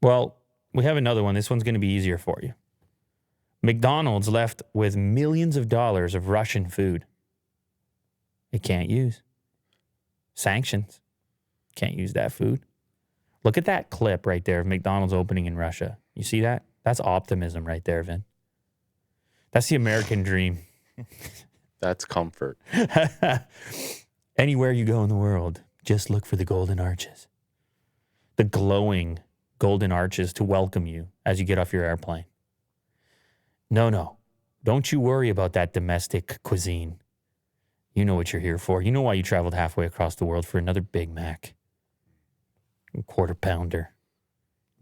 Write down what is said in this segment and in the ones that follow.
Well, we have another one. This one's going to be easier for you. McDonald's left with millions of dollars of Russian food. It can't use. Sanctions. Can't use that food. Look at that clip right there of McDonald's opening in Russia. You see that? That's optimism right there, Vin. That's the American dream. That's comfort. Anywhere you go in the world, just look for the golden arches. The glowing golden arches to welcome you as you get off your airplane. No. Don't you worry about that domestic cuisine. You know what you're here for. You know why you traveled halfway across the world for another Big Mac. Quarter pounder.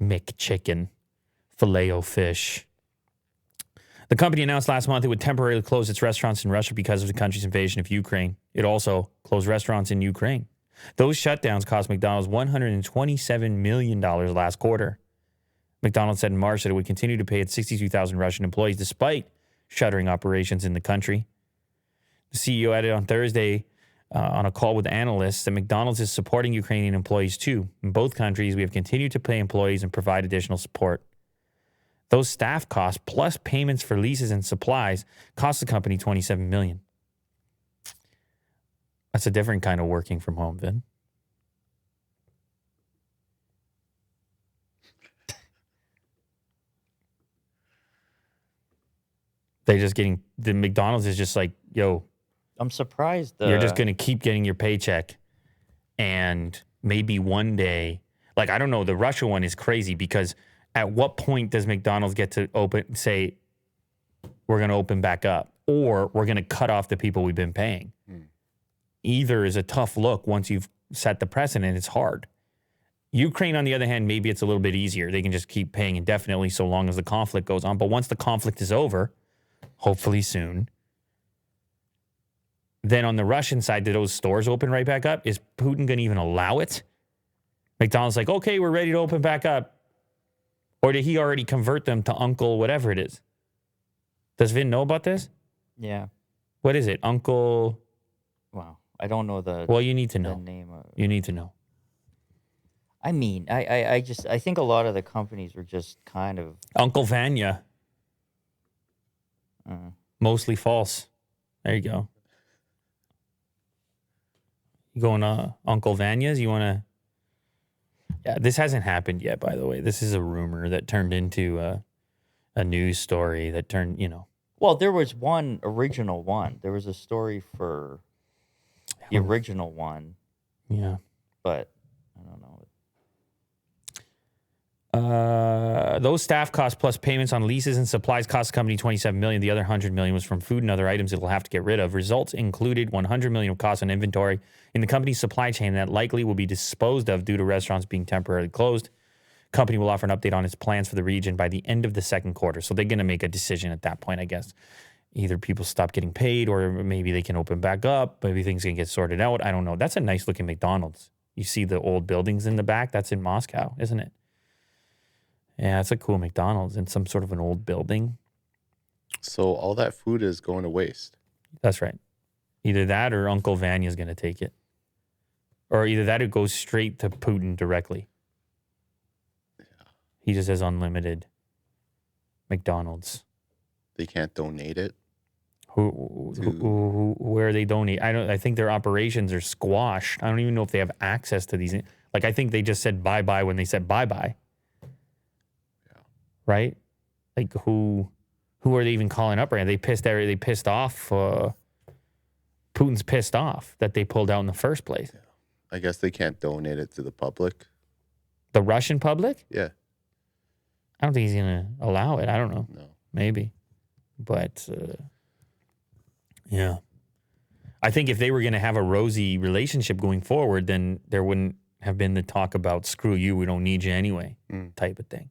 McChicken. Filet-O-Fish. The company announced last month it would temporarily close its restaurants in Russia because of the country's invasion of Ukraine. It also closed restaurants in Ukraine. Those shutdowns cost McDonald's $127 million last quarter. McDonald's said in March that it would continue to pay its 62,000 Russian employees despite shuttering operations in the country. The CEO added on Thursday on a call with analysts that McDonald's is supporting Ukrainian employees too. In both countries, we have continued to pay employees and provide additional support. Those staff costs plus payments for leases and supplies cost the company $27 million. That's a different kind of working from home, Vin. They're just getting, the McDonald's is just like, yo. I'm surprised. You're just going to keep getting your paycheck. And maybe one day, like, I don't know, the Russia one is crazy because at what point does McDonald's get to say, we're going to open back up or we're going to cut off the people we've been paying? Either is a tough look once you've set the precedent. It's hard. Ukraine, on the other hand, maybe it's a little bit easier. They can just keep paying indefinitely so long as the conflict goes on. But once the conflict is over, hopefully soon, then on the Russian side, do those stores open right back up? Is Putin going to even allow it? McDonald's like, okay, we're ready to open back up. Or did he already convert them to Uncle whatever it is? Does Vin know about this? Yeah. What is it? Uncle? Wow. I don't know the Well, you need to know. name of, You need to know. I mean, I think a lot of the companies were just kind of Uncle Vanya. Mostly false. There you go. You going to Uncle Vanya's? You want to? Yeah, this hasn't happened yet, by the way. This is a rumor that turned into a news story that turned, Well, there was one original one. There was a story for the original one. Yeah. But I don't know. Those staff costs plus payments on leases and supplies cost the company $27 million. The other $100 million was from food and other items it'll have to get rid of. Results included $100 million of costs on inventory in the company's supply chain that likely will be disposed of due to restaurants being temporarily closed. Company will offer an update on its plans for the region by the end of the second quarter. So they're going to make a decision at that point, I guess. Either people stop getting paid or maybe they can open back up. Maybe things can get sorted out. I don't know. That's a nice looking McDonald's. You see the old buildings in the back? That's in Moscow, isn't it? Yeah, it's a cool McDonald's in some sort of an old building. So all that food is going to waste. That's right. Either that or Uncle Vanya's going to take it. Or either that or it goes straight to Putin directly. Yeah. He just has unlimited McDonald's. They can't donate it. Where they donate? I think their operations are squashed. I don't even know if they have access to these. Like, I think they just said bye-bye when they said bye-bye. Right? Like who are they even calling up right now? They pissed off. Putin's pissed off that they pulled out in the first place. Yeah. I guess they can't donate it to the public. The Russian public? Yeah. I don't think he's going to allow it. I don't know. No. Maybe. But, yeah. I think if they were going to have a rosy relationship going forward, then there wouldn't have been the talk about screw you, we don't need you anyway type of thing.